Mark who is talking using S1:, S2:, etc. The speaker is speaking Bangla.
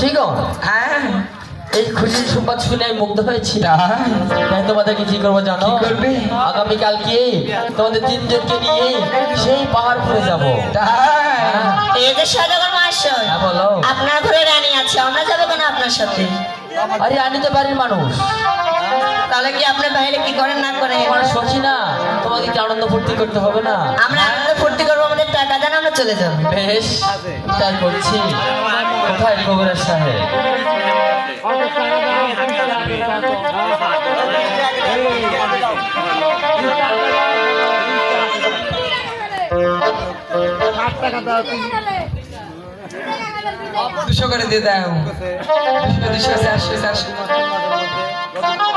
S1: মাসিগণ,
S2: হ্যাঁ
S1: এই খুশির সংবাদ শুনে আমি মুগ্ধ হয়েছি। তাই তোমাদেরকে কি করবো জানো?
S2: কি করবে?
S1: আগামীকালকে তোমাদের তিনজনকে নিয়ে সেই পাহাড় ঘুরে যাবো।
S2: তাই
S3: এই যে সদাগর মহাশয়,
S1: হ্যাঁ বলো।
S3: আপনার ঘরে রানী আছে, আমরা যাবো কেন আপনার সাথে?
S1: আরে আমি তো বাড়ির মানুষ,
S3: তাহলে কি আপনি বাইরে কি করেন না করেন?
S1: তোমার সখী না, তোমাকে কি আনন্দ ফুর্তি করতে হবে না?
S3: আমরা আনন্দ ফুর্তি করবো, আমাদের টাকা দেন, আমরা চলে যাবো।
S1: বেশ, তাই করছি। কোথায় খবরের সাহেব?
S2: দুশো করে দিয়ে দাও, 200 200 400 400